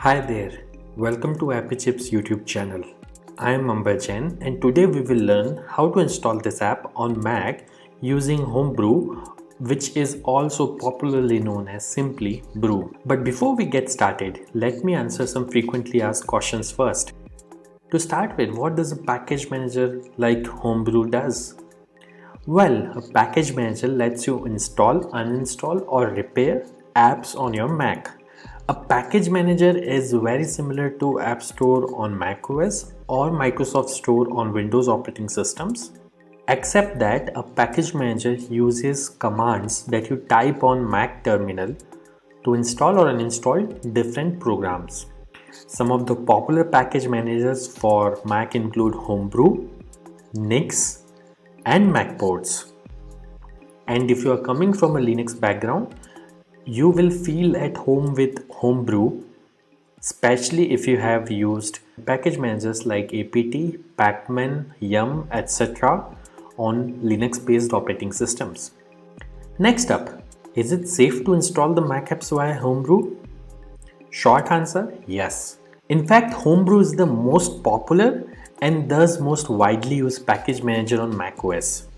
Hi there, welcome to Appy Chips YouTube channel. I am Ambajan and today we will learn how to install this app on Mac using Homebrew, which is also popularly known as simply Brew. But before we get started, let me answer some frequently asked questions first. To start with, what does a package manager like Homebrew does? Well, a package manager lets you install, uninstall or repair apps on your Mac. A package manager is very similar to App Store on macOS or Microsoft Store on Windows operating systems, except that a package manager uses commands that you type on Mac terminal to install or uninstall different programs. Some of the popular package managers for Mac include Homebrew, Nix, and Macports. And if you are coming from a Linux background, you will feel at home with Homebrew, especially if you have used package managers like apt, pacman, yum, etc. on Linux based operating systems. Next up, is it safe to install the Mac apps via Homebrew? Short answer, yes. In fact, Homebrew is the most popular and thus most widely used package manager on macOS.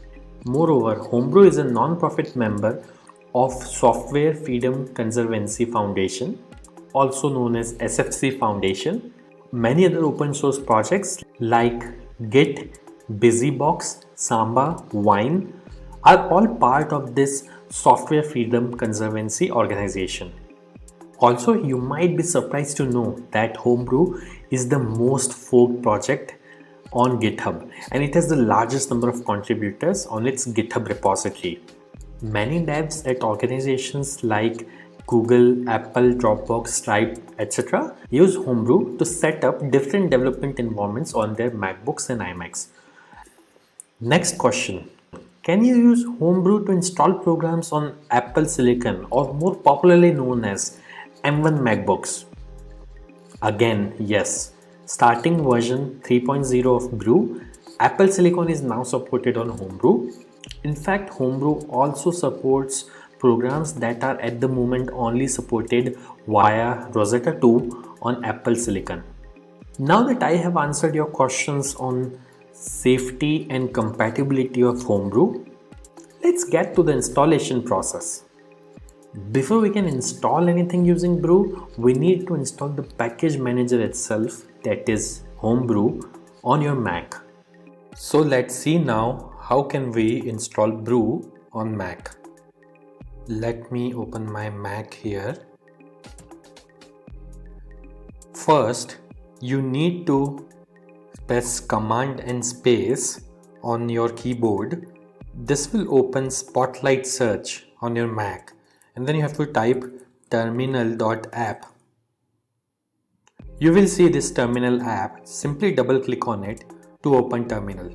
Moreover, Homebrew is a non-profit member of Software Freedom Conservancy Foundation, also known as SFC Foundation. Many other open source projects like Git, BusyBox, Samba, Wine are all part of this Software Freedom Conservancy organization. Also, you might be surprised to know that Homebrew is the most forked project on GitHub and it has the largest number of contributors on its GitHub repository. Many devs at organizations like Google, Apple, Dropbox, Stripe, etc. use Homebrew to set up different development environments on their MacBooks and iMacs. Next question. Can you use Homebrew to install programs on Apple Silicon or more popularly known as M1 MacBooks? Again, yes. Starting version 3.0 of Brew, Apple Silicon is now supported on Homebrew. In fact, Homebrew also supports programs that are at the moment only supported via Rosetta 2 on Apple Silicon. Now that I have answered your questions on safety and compatibility of Homebrew, let's get to the installation process. Before we can install anything using Brew, we need to install the package manager itself, that is Homebrew, on your Mac. So let's see now how can we install Brew on Mac. Let me open my Mac here. First, you need to press Command and space on your keyboard. This will open Spotlight Search on your Mac. And then you have to type terminal.app. You will see this terminal app. Simply double click on it to open terminal.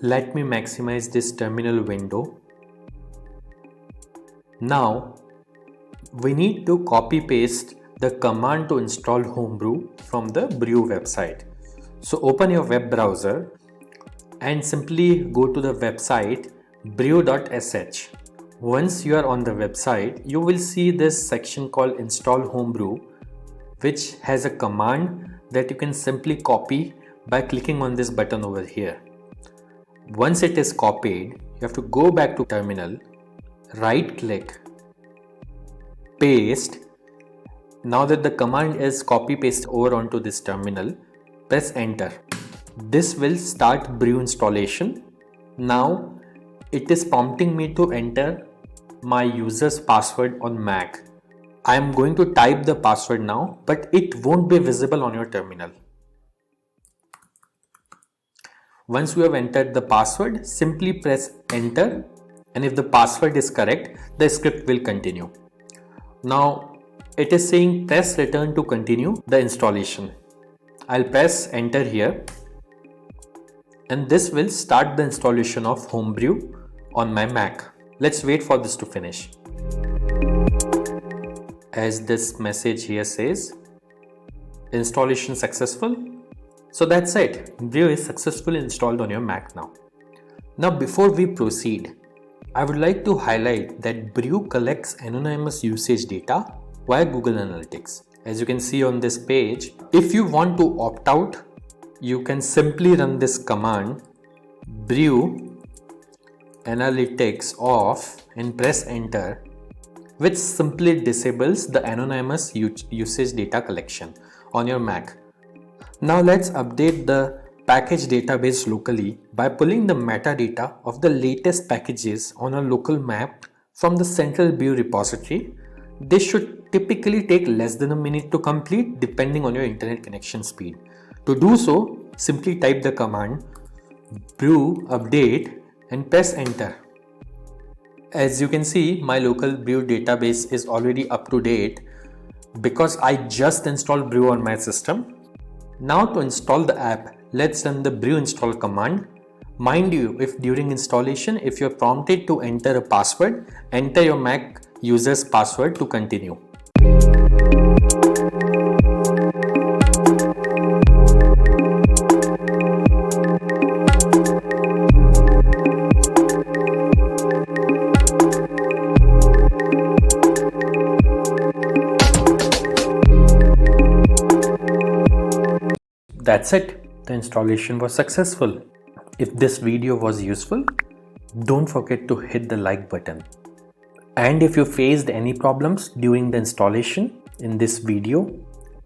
Let me maximize this terminal window. Now we need to copy paste the command to install Homebrew from the Brew website. So open your web browser and simply go to the website brew.sh. Once you are on the website, you will see this section called Install Homebrew, which has a command that you can simply copy by clicking on this button over here. Once it is copied, you have to go back to terminal, right click, paste. Now that the command is copy paste over onto this terminal, press enter. This will start Brew installation. Now it is prompting me to enter my user's password on Mac. I am going to type the password now, but it won't be visible on your terminal. Once you have entered the password, simply press enter, and if the password is correct, the script will continue. Now it is saying press return to continue the installation. I'll press enter here, and this will start the installation of Homebrew on my Mac. Let's wait for this to finish. As this message here says, installation successful. So that's it. Brew is successfully installed on your Mac now. Now before we proceed, I would like to highlight that Brew collects anonymous usage data via Google Analytics. As you can see on this page, if you want to opt out, you can simply run this command brew analytics off and press enter, which simply disables the anonymous usage data collection on your Mac. Now let's update the package database locally by pulling the metadata of the latest packages on a local map from the central brew repository. This should typically take less than a minute to complete depending on your internet connection speed. To do so, simply type the command brew update and press enter. As you can see, my local brew database is already up to date because I just installed brew on my system. Now to install the app, let's run the brew install command. Mind you, if during installation, if you're prompted to enter a password, enter your Mac user's password to continue. That's it. The installation was successful. If this video was useful, don't forget to hit the like button. And if you faced any problems during the installation in this video,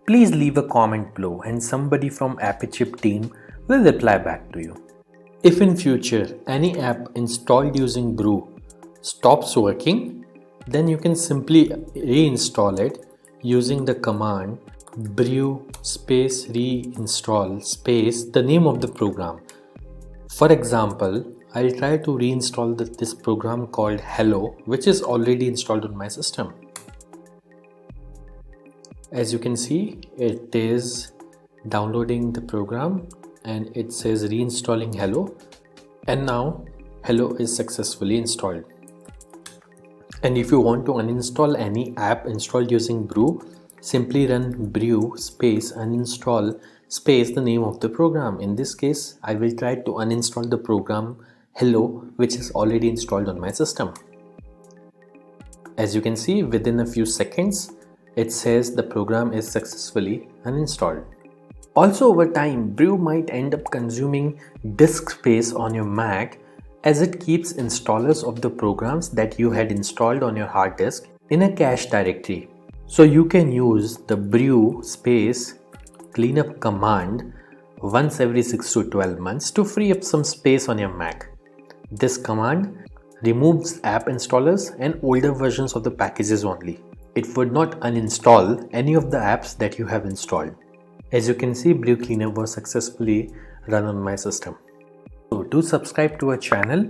please leave a comment below and somebody from AppyChip team will reply back to you. If in future any app installed using brew stops working, then you can simply reinstall it using the command brew space reinstall space the name of the program. For example, I'll try to reinstall this program called Hello, which is already installed on my system. As you can see, it is downloading the program and it says reinstalling Hello, and now Hello is successfully installed. And if you want to uninstall any app installed using brew, simply run brew space uninstall space the name of the program. In this case, I will try to uninstall the program Hello, which is already installed on my system. As you can see, within a few seconds, it says the program is successfully uninstalled. Also, over time, brew might end up consuming disk space on your Mac as it keeps installers of the programs that you had installed on your hard disk in a cache directory. So you can use the brew space cleanup command once every 6 to 12 months to free up some space on your Mac. This command removes app installers and older versions of the packages only. It would not uninstall any of the apps that you have installed. As you can see, brew cleanup was successfully run on my system. So do subscribe to our channel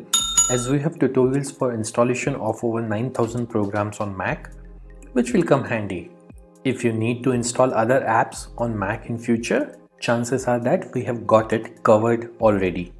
as we have tutorials for installation of over 9,000 programs on Mac, which will come handy. If you need to install other apps on Mac in future, chances are that we have got it covered already.